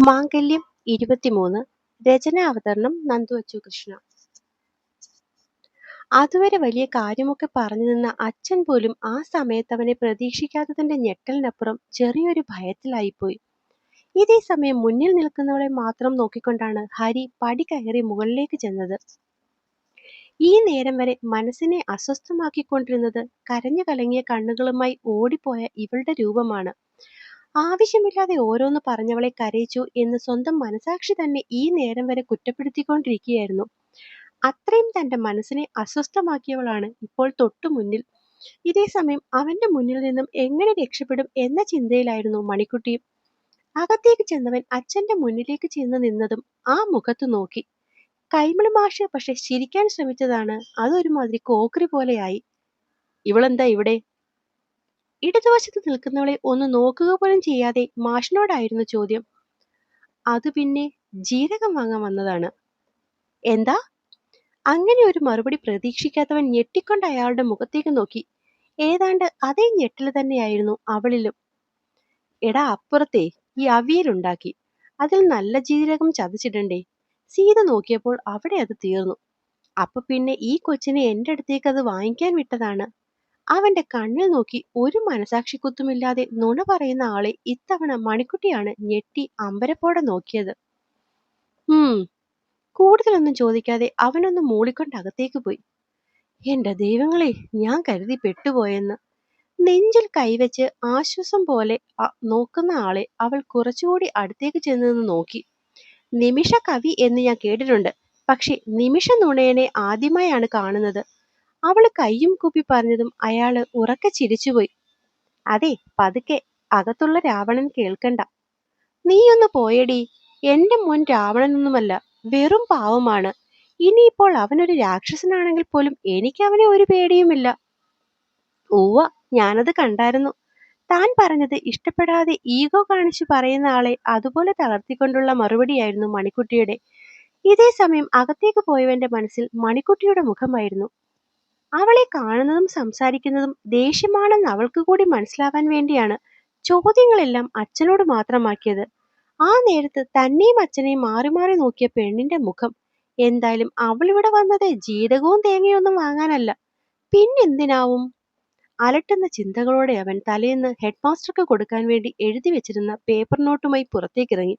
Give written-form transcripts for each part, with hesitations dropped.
മാംഗല്യം 23 രചനാവതരണം നന്ദു അച്ചുകൃഷ്ണ. അതുവരെ വലിയ കാര്യമൊക്കെ പറഞ്ഞു നിന്ന അച്ഛൻ പോലും ആ സമയത്ത് അവനെ പ്രതീക്ഷിക്കാത്തതിന്റെ ഞെട്ടലിനപ്പുറം ചെറിയൊരു ഭയത്തിലായിപ്പോയി. ഇതേ സമയം മുന്നിൽ നിൽക്കുന്നവളെ മാത്രം നോക്കിക്കൊണ്ടാണ് ഹരി പടി കയറി മുകളിലേക്ക് ചെന്നത്. ഈ നേരം വരെ മനസ്സിനെ അസ്വസ്ഥമാക്കിക്കൊണ്ടിരുന്നത് കരഞ്ഞു കലങ്ങിയ കണ്ണുകളുമായി ഓടിപ്പോയ ഇവളുടെ രൂപമാണ്. ആവശ്യമില്ലാതെ ഓരോന്ന് പറഞ്ഞവളെ കരയിച്ചു എന്ന് സ്വന്തം മനസാക്ഷി തന്നെ ഈ നേരം വരെ കുറ്റപ്പെടുത്തിക്കൊണ്ടിരിക്കുകയായിരുന്നു. അത്രയും തന്റെ മനസ്സിനെ അസ്വസ്ഥമാക്കിയവളാണ് ഇപ്പോൾ തൊട്ടു മുന്നിൽ. ഇതേ സമയം അവന്റെ മുന്നിൽ നിന്നും എങ്ങനെ രക്ഷപ്പെടും എന്ന ചിന്തയിലായിരുന്നു മണിക്കുട്ടിയും. അകത്തേക്ക് ചെന്നവൻ അച്ഛന്റെ മുന്നിലേക്ക് ചെന്ന് നിന്നതും ആ മുഖത്ത് നോക്കി. കൈമളി മാഷ് പക്ഷെ ചിരിക്കാൻ ശ്രമിച്ചതാണ് അതൊരുമാതിരി കോക്കറി പോലെയായി. ഇവളെന്താ ഇവിടെ? ഇടതുവശത്ത് നിൽക്കുന്നവളെ ഒന്ന് നോക്കുക പോലും ചെയ്യാതെ മാഷിനോടായിരുന്നു ചോദ്യം. അത് പിന്നെ ജീരകം വാങ്ങാൻ വന്നതാണ്. എന്താ? അങ്ങനെ ഒരു മറുപടി പ്രതീക്ഷിക്കാത്തവൻ ഞെട്ടിക്കൊണ്ട് അയാളുടെ മുഖത്തേക്ക് നോക്കി. ഏതാണ്ട് അതേ ഞെട്ടല് തന്നെയായിരുന്നു അവളിലും. എടാ, അപ്പുറത്തെ ഈ അവിയലുണ്ടാക്കി, അതിൽ നല്ല ജീരകം ചതച്ചിടണ്ടേ? സീത നോക്കിയപ്പോൾ അവിടെ അത് തീർന്നു. അപ്പൊ പിന്നെ ഈ കൊച്ചിനെ എന്റെ അടുത്തേക്ക് അത് വാങ്ങിക്കാൻ വിട്ടതാണ്. അവന്റെ കണ്ണിൽ നോക്കി ഒരു മനസാക്ഷിക്കുത്തുമില്ലാതെ നുണ പറയുന്ന ആളെ ഇത്തവണ മണിക്കുട്ടിയാണ് ഞെട്ടി അമ്പരപ്പോടെ നോക്കിയത്. കൂടുതലൊന്നും ചോദിക്കാതെ അവനൊന്ന് മൂളിക്കൊണ്ട് അകത്തേക്ക് പോയി. എന്റെ ദൈവങ്ങളെ, ഞാൻ കരുതി പെട്ടുപോയെന്ന്. നെഞ്ചിൽ കൈവച്ച് ആശ്വാസം പോലെ നോക്കുന്ന ആളെ അവൾ കുറച്ചുകൂടി അടുത്തേക്ക് ചെന്ന് നോക്കി. നിമിഷ കവി എന്ന് ഞാൻ കേട്ടിട്ടുണ്ട്, പക്ഷെ നിമിഷ നുണയനെ ആദ്യമായാണ് കാണുന്നത്. അവള് കയ്യും കൂപ്പി പറഞ്ഞതും അയാള് ഉറക്കെ ചിരിച്ചുപോയി. അതെ, പതുക്കെ, അകത്തുള്ള രാവണൻ കേൾക്കണ്ട. നീയൊന്ന് പോയടി. എന്റെ മോൻ രാവണനൊന്നുമല്ല, വെറും പാവമാണ്. ഇനിയിപ്പോൾ അവനൊരു രാക്ഷസനാണെങ്കിൽ പോലും എനിക്ക് അവനെ ഒരു പേടിയുമില്ല. ഉവ്വ, ഞാനത് കണ്ടായിരുന്നു. താൻ പറഞ്ഞത് ഇഷ്ടപ്പെടാതെ ഈഗോ കാണിച്ചു പറയുന്ന ആളെ അതുപോലെ തളർത്തിക്കൊണ്ടുള്ള മറുപടിയായിരുന്നു മണിക്കുട്ടിയുടെ. ഇതേ സമയം അകത്തേക്ക് പോയവന്റെ മനസ്സിൽ മണിക്കുട്ടിയുടെ മുഖമായിരുന്നു. അവളെ കാണുന്നതും സംസാരിക്കുന്നതും ദേഷ്യമാണെന്ന് അവൾക്ക് കൂടി മനസ്സിലാവാൻ വേണ്ടിയാണ് ചോദ്യങ്ങളെല്ലാം അച്ഛനോട് മാത്രമാക്കിയത്. ആ നേരത്ത് തന്നെയും അച്ഛനെയും മാറി മാറി നോക്കിയ പെണ്ണിന്റെ മുഖം. എന്തായാലും അവളിവിടെ വന്നത് ജീരകവും തേങ്ങയൊന്നും വാങ്ങാനല്ല, പിന്നെന്തിനാവും? അലട്ടുന്ന ചിന്തകളോടെ അവൻ തലേന്ന് ഹെഡ് മാസ്റ്റർക്ക് കൊടുക്കാൻ വേണ്ടി എഴുതി വെച്ചിരുന്ന പേപ്പർ നോട്ടുമായി പുറത്തേക്കിറങ്ങി.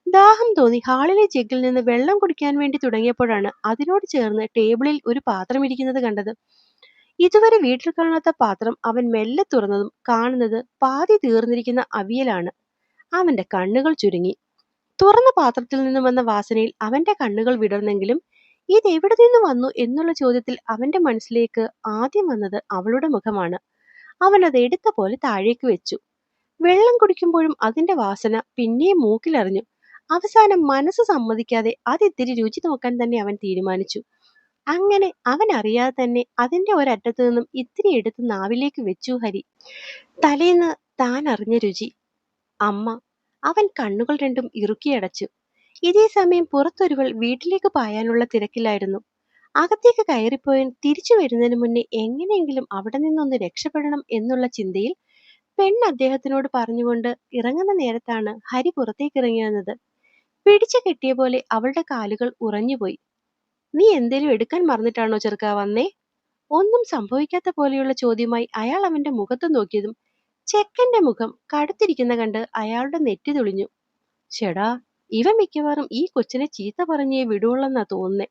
ദാഹം തോന്നി ഹാളിലെ ജഗ്ഗിൽ നിന്ന് വെള്ളം കുടിക്കാൻ വേണ്ടി തുടങ്ങിയപ്പോഴാണ് അതിനോട് ചേർന്ന് ടേബിളിൽ ഒരു പാത്രം ഇരിക്കുന്നത് കണ്ടത്. ഇതുവരെ വീട്ടിൽ കാണാത്ത പാത്രം അവൻ മെല്ലെ തുറന്നതും കാണുന്നത് പാതി തീർന്നിരിക്കുന്ന അവിയലാണ്. അവന്റെ കണ്ണുകൾ ചുരുങ്ങി. തുറന്ന പാത്രത്തിൽ നിന്നും വന്ന വാസനയിൽ അവന്റെ കണ്ണുകൾ വിടർന്നെങ്കിലും ഇതെവിടെ നിന്ന് വന്നു എന്നുള്ള ചോദ്യത്തിൽ അവന്റെ മനസ്സിലേക്ക് ആദ്യം വന്നത് അവളുടെ മുഖമാണ്. അവൻ അത് എടുത്ത പോലെ താഴേക്ക് വെച്ചു. വെള്ളം കുടിക്കുമ്പോഴും അതിന്റെ വാസന പിന്നെയും മൂക്കിലറിഞ്ഞു. അവസാനം മനസ്സ് സമ്മതിക്കാതെ അതിത്തിരി രുചി നോക്കാൻ തന്നെ അവൻ തീരുമാനിച്ചു. അങ്ങനെ അവൻ അറിയാതെ തന്നെ അതിന്റെ ഒരറ്റത്തു നിന്നും ഇത്തിരി എടുത്ത് നാവിലേക്ക് വെച്ചു ഹരി. തലേന്ന് താൻ അറിഞ്ഞ രുചി. അമ്മ. അവൻ കണ്ണുകൾ രണ്ടും ഇറുക്കിയടച്ചു. ഇതേ സമയം പുറത്തൊരുവൾ വീട്ടിലേക്ക് പായാനുള്ള തിരക്കിലായിരുന്നു. അകത്തേക്ക് കയറിപ്പോയൻ തിരിച്ചു വരുന്നതിന് മുന്നേ എങ്ങനെയെങ്കിലും അവിടെ നിന്നൊന്ന് രക്ഷപ്പെടണം എന്നുള്ള ചിന്തയിൽ പെണ്ണ് അദ്ദേഹത്തിനോട് പറഞ്ഞുകൊണ്ട് ഇറങ്ങുന്ന നേരത്താണ് ഹരി പുറത്തേക്ക് ഇറങ്ങി വന്നത്. പിടിച്ചു കെട്ടിയ പോലെ അവളുടെ കാലുകൾ ഉറഞ്ഞുപോയി. നീ എന്തേലും എടുക്കാൻ മറന്നിട്ടാണോ ചെറുക്കാ വന്നേ? ഒന്നും സംഭവിക്കാത്ത പോലെയുള്ള ചോദ്യമായി അയാൾ അവന്റെ മുഖത്ത് നോക്കിയതും ചെക്കന്റെ മുഖം കടുത്തിരിക്കുന്ന കണ്ട് അയാളുടെ നെറ്റി തുളിഞ്ഞു. ചേടാ, ഇവ മിക്കവാറും ഈ കൊച്ചിനെ ചീത്ത പറഞ്ഞേ വിടുവെന്നാ തോന്നുന്നേ.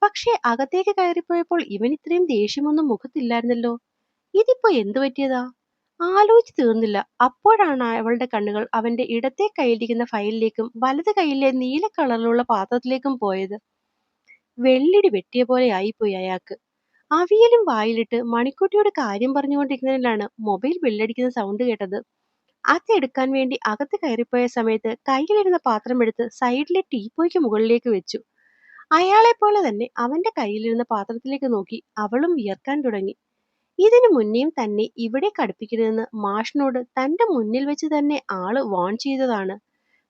പക്ഷേ അകത്തേക്ക് കയറിപ്പോയപ്പോൾ ഇവൻ ഇത്രയും ദേഷ്യമൊന്നും മുഖത്തില്ലായിരുന്നല്ലോ. ഇതിപ്പോ എന്തു പറ്റിയതാ? ആലോചിച്ച് തീർന്നില്ല. അപ്പോഴാണ് അവളുടെ കണ്ണുകൾ അവന്റെ ഇടത്തെ കയ്യിലിരിക്കുന്ന ഫയലിലേക്കും വലത് കൈയിലെ നീല കളറിലുള്ള പാത്രത്തിലേക്കും പോയത്. വെള്ളിടി വെട്ടിയ പോലെ ആയിപ്പോയി അയാൾക്ക്. അവിയലും വായിലിട്ട് മണിക്കുട്ടിയോട് കാര്യം പറഞ്ഞുകൊണ്ടിരിക്കുന്നതിലാണ് മൊബൈൽ ബെല്ലടിക്കുന്ന സൗണ്ട് കേട്ടത്. അതെടുക്കാൻ വേണ്ടി അകത്ത് കയറിപ്പോയ സമയത്ത് കയ്യിലിരുന്ന പാത്രം എടുത്ത് സൈഡിലെ ടീപ്പോയ്ക്ക് മുകളിലേക്ക് വെച്ചു. അയാളെ പോലെ തന്നെ അവന്റെ കയ്യിലിരുന്ന പാത്രത്തിലേക്ക് നോക്കി അവളും വിയർക്കാൻ തുടങ്ങി. ഇതിനു മുന്നേയും തന്നെ ഇവിടെ കടുപ്പിക്കരുതെന്ന് മാഷിനോട് തന്റെ മുന്നിൽ വെച്ച് തന്നെ ആള് വാൺ ചെയ്തതാണ്.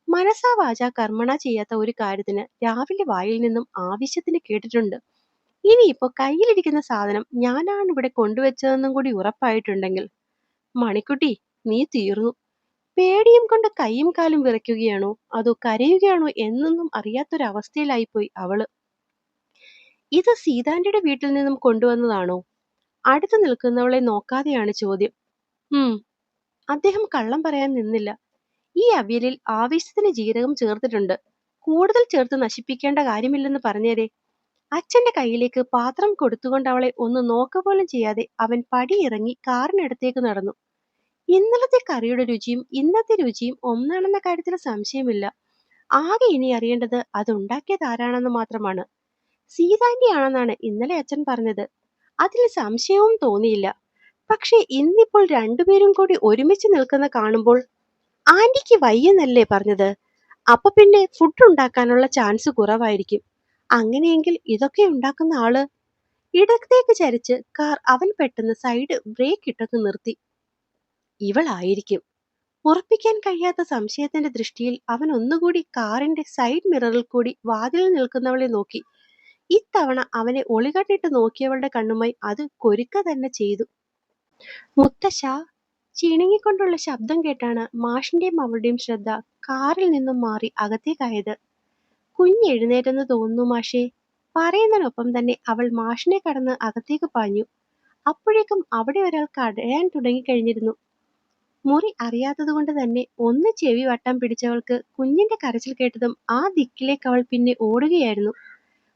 മനസാ വാചാ കർമ്മണ ചെയ്യാത്ത ഒരു കാര്യത്തിന് രാവിലെ വായിൽ നിന്നും ആവശ്യത്തിന് കേട്ടിട്ടുണ്ട്. ഇനിയിപ്പോ കയ്യിലിരിക്കുന്ന സാധനം ഞാനാണ് ഇവിടെ കൊണ്ടുവച്ചതെന്നും കൂടി ഉറപ്പായിട്ടുണ്ടെങ്കിൽ മണിക്കുട്ടി, നീ തീർന്നു. പേടിയും കൊണ്ട് കൈയും കാലും വിറയ്ക്കുകയാണോ അതോ കരയുകയാണോ എന്നൊന്നും അറിയാത്തൊരവസ്ഥയിലായിപ്പോയി അവള്. ഇത് സീതാന്റിയുടെ വീട്ടിൽ നിന്നും കൊണ്ടുവന്നതാണോ? അടുത്ത് നിൽക്കുന്നവളെ നോക്കാതെയാണ് ചോദ്യം. ഉം അദ്ദേഹം കള്ളം പറയാൻ നിന്നില്ല. ഈ അവിയലിൽ ആവേശത്തിന് ജീരകം ചേർത്തിട്ടുണ്ട്. കൂടുതൽ ചേർത്ത് നശിപ്പിക്കേണ്ട കാര്യമില്ലെന്ന് പറഞ്ഞേരെ. അച്ഛന്റെ കയ്യിലേക്ക് പാത്രം കൊടുത്തുകൊണ്ട് അവളെ ഒന്ന് നോക്ക പോലും ചെയ്യാതെ അവൻ പടിയിറങ്ങി കാറിനടുത്തേക്ക് നടന്നു. ഇന്നലത്തെ കറിയുടെ രുചിയും ഇന്നത്തെ രുചിയും ഒന്നാണെന്ന കാര്യത്തിൽ സംശയമില്ല. ആകെ ഇനി അറിയേണ്ടത് അതുണ്ടാക്കിയത് ആരാണെന്ന് മാത്രമാണ്. സീതാന്റിയാണെന്നാണ് ഇന്നലെ അച്ഛൻ പറഞ്ഞത്. അതിൽ സംശയവും തോന്നിയില്ല. പക്ഷെ ഇന്നിപ്പോൾ രണ്ടുപേരും കൂടി ഒരുമിച്ച് നിൽക്കുന്ന കാണുമ്പോൾ, ആന്റിക്ക് വയ്യെന്നല്ലേ പറഞ്ഞത്? അപ്പൊ പിന്നെ ഫുഡ് ഉണ്ടാക്കാനുള്ള ചാൻസ് കുറവായിരിക്കും. അങ്ങനെയെങ്കിൽ ഇതൊക്കെ ഉണ്ടാക്കുന്ന ആള്? ഇടത്തേക്ക് ചരിച്ച് കാർ അവൻ പെട്ടെന്ന് സൈഡ് ബ്രേക്ക് ഇട്ടൊന്ന് നിർത്തി. ഇവളായിരിക്കും. ഉറപ്പിക്കാൻ കഴിയാത്ത സംശയത്തിന്റെ ദൃഷ്ടിയിൽ അവൻ ഒന്നുകൂടി കാറിന്റെ സൈഡ് മിററിൽ കൂടി വാതിലിൽ നിൽക്കുന്നവളെ നോക്കി. ഇത്തവണ അവനെ ഒളികണ്ടിട്ട് നോക്കിയവളുടെ കണ്ണുമായി അത് കൊരുക്ക തന്നെ ചെയ്തു. മുത്തശ്ശ, ചിണുങ്ങിക്കൊണ്ടുള്ള ശബ്ദം കേട്ടാണ് മാഷിന്റെയും അവളുടെയും ശ്രദ്ധ കാറിൽ നിന്നും മാറി അകത്തേക്കായത്. കുഞ്ഞെഴുന്നേറ്റെന്ന് തോന്നുന്നു മാഷേ. പറയുന്നതിനൊപ്പം തന്നെ അവൾ മാഷിനെ കടന്ന് അകത്തേക്ക് പാഞ്ഞു. അപ്പോഴേക്കും അവിടെ ഒരാൾ കരയാൻ തുടങ്ങിക്കഴിഞ്ഞിരുന്നു. മുറി അറിയാത്തതുകൊണ്ട് തന്നെ ഒന്ന് ചെവി വട്ടം പിടിച്ചവൾക്ക് കുഞ്ഞിന്റെ കരച്ചിൽ കേട്ടതും ആ ദിക്കിലേക്ക് അവൾ പിന്നെ ഓടുകയായിരുന്നു.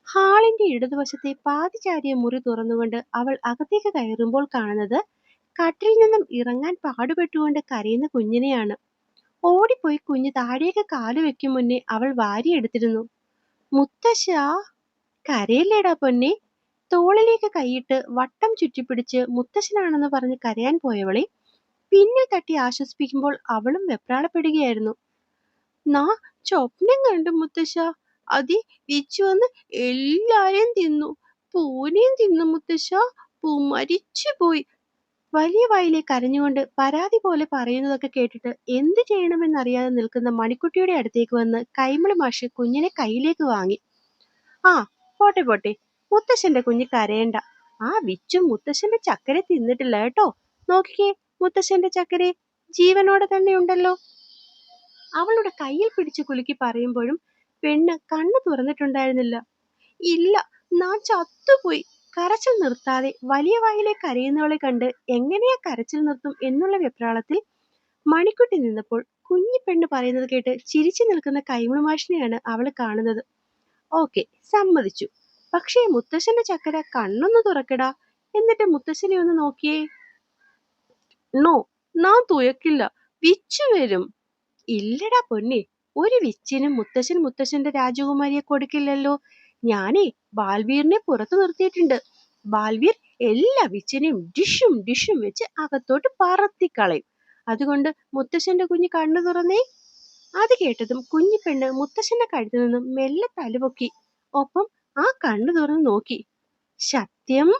ഹാളിന്റെ ഇടതുവശത്തെ പാതി ചാരിയ മുറി തുറന്നുകൊണ്ട് അവൾ അകത്തേക്ക് കയറുമ്പോൾ കാണുന്നത് കട്ടിൽ നിന്നും ഇറങ്ങാൻ പാടുപെട്ടുകൊണ്ട് കരയുന്ന കുഞ്ഞിനെയാണ്. ഓടിപ്പോയി കുഞ്ഞ് താഴേക്ക് കാല് വെക്കും മുന്നേ അവൾ വാരിയെടുത്തിരുന്നു. മുത്തശ്ശാ, കരയില്ലേടാ പൊന്നെ. തോളിലേക്ക് കൈയിട്ട് വട്ടം ചുറ്റിപ്പിടിച്ച് മുത്തശ്ശനാണെന്ന് പറഞ്ഞ് കരയാൻ പോയവളെ പിന്നിൽ തട്ടി ആശ്വസിപ്പിക്കുമ്പോൾ അവളും വെപ്രാളപ്പെടുകയായിരുന്നു. നാ സ്വപ്നം കണ്ടു മുത്തശ്ശ. അതി വിച്ചു വന്ന് എല്ലാരെയും തിന്നു. പൂനെയും തിന്നു മുത്തശ്ശ. പൂ മരിച്ചുപോയി. വലിയ വായിലെ കരഞ്ഞുകൊണ്ട് പരാതി പോലെ പറയുന്നതൊക്കെ കേട്ടിട്ട് എന്ത് ചെയ്യണമെന്നറിയാതെ നിൽക്കുന്ന മണിക്കുട്ടിയുടെ അടുത്തേക്ക് വന്ന് കൈമളി മാഷ് കുഞ്ഞിനെ കയ്യിലേക്ക് വാങ്ങി. ആ, പോട്ടെ പോട്ടെ, മുത്തശ്ശന്റെ കുഞ്ഞ് കരയണ്ട. ആ വിച്ചു മുത്തശ്ശന്റെ ചക്കരെ തിന്നിട്ടില്ല കേട്ടോ. നോക്കിക്കേ, മുത്തശ്ശന്റെ ചക്കരെ ജീവനോടെ തന്നെ ഉണ്ടല്ലോ. അവളുടെ കയ്യിൽ പിടിച്ചു കുലുക്കി പറയുമ്പോഴും പെണ്ണ് കണ്ണു തുറന്നിട്ടുണ്ടായിരുന്നില്ല. ഇല്ല, ഞാൻ ചത്തുപോയി. കരച്ചിൽ നിർത്താതെ വലിയ വായിലെ കരയുന്നവളെ കണ്ട് എങ്ങനെയാ കരച്ചിൽ നിർത്തും എന്നുള്ള വെപ്രാളത്തിൽ മണിക്കുട്ടി നിന്നപ്പോൾ കുഞ്ഞി പെണ്ണ് പറയുന്നത് കേട്ട് ചിരിച്ചു നിൽക്കുന്ന കൈമൾ മാഷിനെയാണ് അവൾ കാണുന്നത്. ഓക്കെ, സമ്മതിച്ചു. പക്ഷേ മുത്തശ്ശന്റെ ചക്കര കണ്ണൊന്ന് തുറക്കടാ. എന്നിട്ട് മുത്തശ്ശനെ ഒന്ന് നോക്കിയേ. നോ, നാം തുയക്കില്ല. വിച്ചു വരും. ഇല്ലടാ പൊന്നെ, ഒരു വിച്ചിനും മുത്തശ്ശന്റെ രാജകുമാരിയെ കൊടുക്കില്ലല്ലോ. ഞാനേ ബാൽവീറിനെ പുറത്തു നിർത്തിയിട്ടുണ്ട്. ബാൽവീർ എല്ലാ വിച്ചിനെയും ഡിഷും ഡിഷും വെച്ച് അകത്തോട്ട് പറത്തിക്കളയും. അതുകൊണ്ട് മുത്തശ്ശന്റെ കുഞ്ഞ് കണ്ണു തുറന്നേ. അത് കേട്ടതും കുഞ്ഞിപ്പെണ്ണ് മുത്തശ്ശന്റെ കഴുത്തിൽ നിന്നും മെല്ലെ തലപൊക്കി. ഒപ്പം ആ കണ്ണു തുറന്ന് നോക്കി. സത്യം?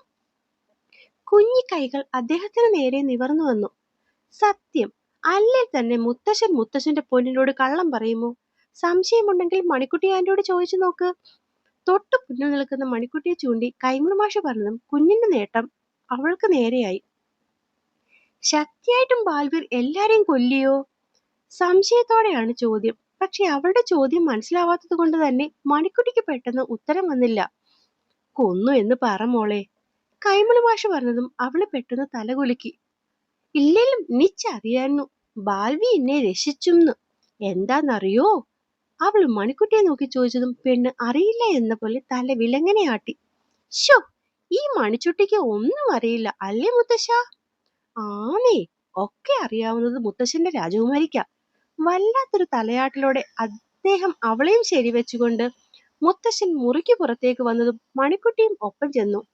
കുഞ്ഞി കൈകൾ അദ്ദേഹത്തിന് നേരെ നിവർന്നു വന്നു. സത്യം. അല്ലേ തന്നെ മുത്തശ്ശന്റെ പൊന്നിനോട് കള്ളം പറയുമോ? സംശയമുണ്ടെങ്കിൽ മണിക്കുട്ടി ആന്റിയോട് ചോദിച്ചു നോക്ക്. തൊട്ടു മുന്നിൽ നിൽക്കുന്ന മണിക്കുട്ടിയെ ചൂണ്ടി കൈമൾ മാഷ് പറഞ്ഞതും കുഞ്ഞിന്റെ നേട്ടം അവൾക്ക് നേരെയായി. ശക്തിയായിട്ടും ബാൽവീർ എല്ലാരെയും കൊല്ലിയോ? സംശയത്തോടെയാണ് ചോദ്യം. പക്ഷെ അവളുടെ ചോദ്യം മനസ്സിലാവാത്തത് കൊണ്ട് തന്നെ മണിക്കുട്ടിക്ക് പെട്ടെന്ന് ഉത്തരം വന്നില്ല. കൊന്നു എന്ന് പറ മോളെ. കൈമൾ മാഷ് പറഞ്ഞതും അവള് പെട്ടെന്ന് തലകുലുക്കി. ഇല്ലേലും നിച്ചറിയായിരുന്നു ബാൽവി എന്നെ രക്ഷിച്ചുന്ന്. എന്താന്നറിയോ? അവൾ മണിക്കുട്ടിയെ നോക്കി ചോദിച്ചതും പെണ്ണ് അറിയില്ല എന്ന പോലെ തല വിലങ്ങനെ ആട്ടി. ശോ, ഈ മണിച്ചുട്ടിക്ക് ഒന്നും അറിയില്ല അല്ലേ മുത്തശ്ശ? ആന്നേ, ഒക്കെ അറിയാവുന്നത് മുത്തശ്ശന്റെ രാജകുമാരിക്ക. വല്ലാത്തൊരു തലയാട്ടിലോടെ അദ്ദേഹം അവളെയും ശരിവെച്ചുകൊണ്ട് മുത്തശ്ശൻ മുറിക്ക് പുറത്തേക്ക് വന്നതും മണിക്കുട്ടിയും ഒപ്പം ചെന്നു.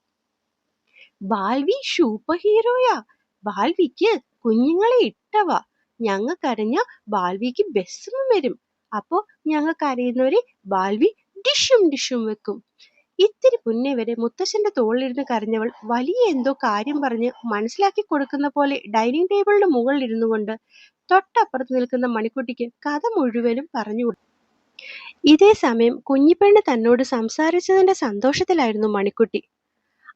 ബാൽവി സൂപ്പർ ഹീറോയാ. ബാൽവിക്ക് കുഞ്ഞുങ്ങളെ ഇട്ടവാ. ഞങ്ങൾക്കറിഞ്ഞ ബാൽവിക്ക് ബെസ്സും വരും. അപ്പോ ഞങ്ങൾക്ക് അറിയുന്നവരെ ബാൽവി ഡിഷും ഡിഷും വെക്കും. ഇത്തിരി മുന്നേ വരെ മുത്തശ്ശന്റെ തോളിലിരുന്ന് കരഞ്ഞവൾ വലിയ എന്തോ കാര്യം പറഞ്ഞ് മനസ്സിലാക്കി കൊടുക്കുന്ന പോലെ ഡൈനിങ് ടേബിളിന്റെ മുകളിൽ ഇരുന്നു കൊണ്ട് തൊട്ടപ്പുറത്ത് നിൽക്കുന്ന മണിക്കുട്ടിക്ക് കഥ മുഴുവനും പറഞ്ഞു കൊടുത്തു. ഇതേ സമയം കുഞ്ഞിപ്പെണ്ണ് തന്നോട് സംസാരിച്ചതിന്റെ സന്തോഷത്തിലായിരുന്നു മണിക്കുട്ടി.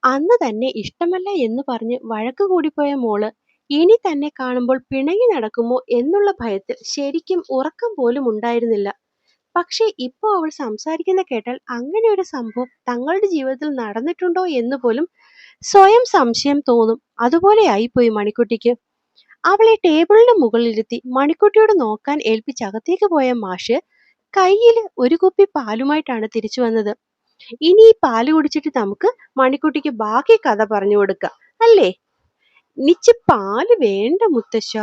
അന്ന് തന്നെ ഇഷ്ടമല്ല എന്ന് പറഞ്ഞ് വഴക്ക് കൂടിപ്പോയ മോള് ഇനി തന്നെ കാണുമ്പോൾ പിണങ്ങി നടക്കുമോ എന്നുള്ള ഭയത്തിൽ ശരിക്കും ഉറക്കം പോലും ഉണ്ടായിരുന്നില്ല. പക്ഷേ ഇപ്പോ അവൾ സംസാരിക്കുന്ന കേട്ടാൽ അങ്ങനെ ഒരു സംഭവം തങ്ങളുടെ ജീവിതത്തിൽ നടന്നിട്ടുണ്ടോ എന്ന് പോലും സ്വയം സംശയം തോന്നും. അതുപോലെ ആയിപ്പോയി മണിക്കുട്ടിക്ക്. അവളെ ടേബിളിന് മുകളിലിരുത്തി മണിക്കുട്ടിയോട് നോക്കാൻ ഏൽപ്പിച്ച് അകത്തേക്ക് പോയ മാഷ് കയ്യിൽ ഒരു കുപ്പി പാലുമായിട്ടാണ് തിരിച്ചു വന്നത്. ഇനി ഈ പാല് കുടിച്ചിട്ട് നമുക്ക് മണിക്കുട്ടിക്ക് ബാക്കി കഥ പറഞ്ഞു കൊടുക്കാം, അല്ലേ? നിച്ച് പാല് വേണ്ട മുത്തശ്ശ.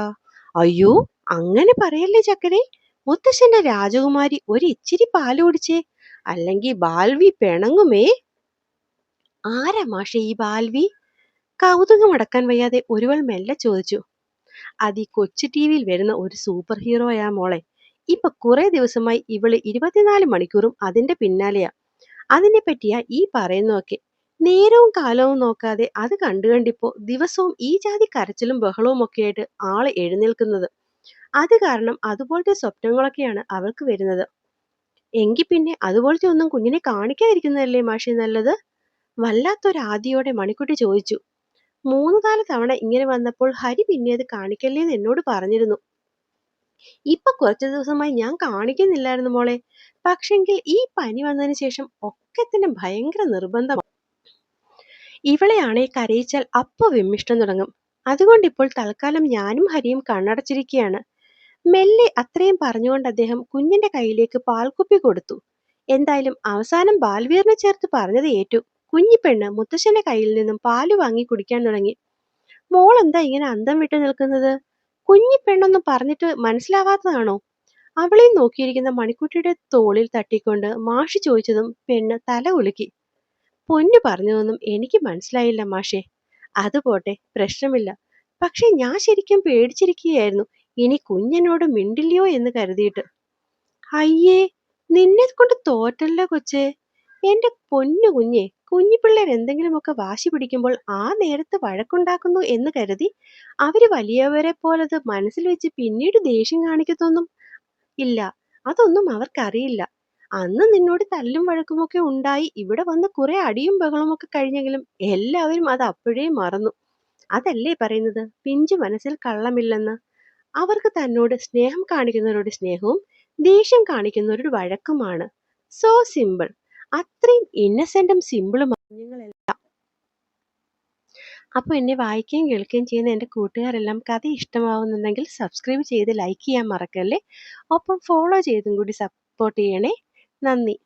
അയ്യോ, അങ്ങനെ പറയല്ലേ ചക്കരെ. മുത്തശ്ശന്റെ രാജകുമാരി ഒരു ഇച്ചിരി പാല് കുടിച്ചേ, അല്ലെങ്കിൽ ബാൽവി പിണങ്ങുമേ. ആരാ മാഷെ ഈ ബാൽവി? കൗതുകമടക്കാൻ വയ്യാതെ ഒരുവൾ മെല്ലെ ചോദിച്ചു. അത് ഈ കൊച്ചു ടി വിയിൽ വരുന്ന ഒരു സൂപ്പർ ഹീറോയാ മോളെ. ഇപ്പൊ കുറെ ദിവസമായി ഇവള് 24 മണിക്കൂറും അതിന്റെ പിന്നാലെയാ. അതിനെ പറ്റിയാ ഈ പറയുന്നതൊക്കെ. നേരവും കാലവും നോക്കാതെ അത് കണ്ടിപ്പോ ദിവസവും ഈ ജാതി കരച്ചിലും ബഹളവും ഒക്കെ ആയിട്ട് ആള് എഴുന്നേൽക്കുന്നത്. അത് കാരണം അതുപോലത്തെ സ്വപ്നങ്ങളൊക്കെയാണ് അവൾക്ക് വരുന്നത്. എങ്കിൽ പിന്നെ അതുപോലത്തെ ഒന്നും കുഞ്ഞിനെ കാണിക്കാതിരിക്കുന്നതല്ലേ മാഷെ നല്ലത്? വല്ലാത്തൊരാദിയോടെ മണിക്കുട്ടി ചോദിച്ചു. 3-4 തവണ ഇങ്ങനെ വന്നപ്പോൾ ഹരി പിന്നെ അത് കാണിക്കല്ലേന്ന് എന്നോട് പറഞ്ഞിരുന്നു. ഇപ്പൊ കുറച്ചു ദിവസമായി ഞാൻ കാണിക്കുന്നില്ലായിരുന്നു മോളെ. പക്ഷെങ്കിൽ ഈ പനി വന്നതിന് ശേഷം ഒക്കെ തന്നെ ഭയങ്കര നിർബന്ധമാണ്. ഇവളെയാണെ കരയിച്ചാൽ അപ്പൊ വിമ്മിഷ്ടം തുടങ്ങും. അതുകൊണ്ട് ഇപ്പോൾ തൽക്കാലം ഞാനും ഹരിയും കണ്ണടച്ചിരിക്കുകയാണ്. മെല്ലെ അത്രയും പറഞ്ഞുകൊണ്ട് അദ്ദേഹം കുഞ്ഞിന്റെ കയ്യിലേക്ക് പാൽക്കുപ്പി കൊടുത്തു. എന്തായാലും അവസാനം ബാൽവീറിനെ ചേർത്ത് പറഞ്ഞത് ഏറ്റു. കുഞ്ഞിപ്പെണ്ണ് മുത്തശ്ശന്റെ കയ്യിൽ നിന്നും പാല് വാങ്ങി കുടിക്കാൻ തുടങ്ങി. മോൾ എന്താ ഇങ്ങനെ അന്തം വിട്ടു നിൽക്കുന്നത്? കുഞ്ഞിപ്പെണ്ണൊന്നും പറഞ്ഞിട്ട് മനസ്സിലാവാത്തതാണോ? അവളെ നോക്കിയിരിക്കുന്ന മണിക്കുട്ടിയുടെ തോളിൽ തട്ടിക്കൊണ്ട് മാഷി ചോദിച്ചതും പെണ്ണ് തല ഉലുക്കി. പൊന്നു പറഞ്ഞതൊന്നും എനിക്ക് മനസ്സിലായില്ല മാഷേ. അത് പോട്ടെ, പ്രശ്നമില്ല. പക്ഷെ ഞാൻ ശരിക്കും പേടിച്ചിരിക്കുകയായിരുന്നു, ഇനി കുഞ്ഞെന്നോട് മിണ്ടില്ലയോ എന്ന് കരുതിയിട്ട്. അയ്യേ, നിന്നെ കൊണ്ട് തോറ്റല്ലോ കൊച്ചേ. എന്റെ പൊന്നു കുഞ്ഞെ, കുഞ്ഞിപ്പിള്ളേർ എന്തെങ്കിലുമൊക്കെ വാശി പിടിക്കുമ്പോൾ ആ നേരത്ത് വഴക്കുണ്ടാക്കുന്നു എന്ന് കരുതി അവര് വലിയവരെ പോലത് മനസ്സിൽ വെച്ച് പിന്നീട് ദേഷ്യം കാണിക്കത്തൊന്നും ഇല്ല. അതൊന്നും അവർക്കറിയില്ല. അന്ന് നിന്നോട് തല്ലും വഴക്കുമൊക്കെ ഉണ്ടായി ഇവിടെ വന്ന് കുറെ അടിയും ബഹളമൊക്കെ കഴിഞ്ഞെങ്കിലും എല്ലാവരും അത് അപ്പോഴേ മറന്നു. അതല്ലേ പറയുന്നത് പിഞ്ചു മനസ്സിൽ കള്ളമില്ലെന്ന്. അവർക്ക് തന്നോട് സ്നേഹം കാണിക്കുന്നവരോട് സ്നേഹവും ദേഷ്യം കാണിക്കുന്നവരോട് വഴക്കുമാണ്. So simple. അത്രയും ഇന്നസെന്റും സിമ്പിളും കുഞ്ഞുങ്ങളെല്ലാം. അപ്പോൾ എന്നെ വായിക്കുകയും കേൾക്കുകയും ചെയ്യുന്ന എൻ്റെ കൂട്ടുകാരെല്ലാം കഥ ഇഷ്ടമാവുന്നുണ്ടെങ്കിൽ സബ്സ്ക്രൈബ് ചെയ്ത് ലൈക്ക് ചെയ്യാൻ മറക്കല്ലേ. ഒപ്പം ഫോളോ ചെയ്തും കൂടി സപ്പോർട്ട് ചെയ്യണേ. നന്ദി.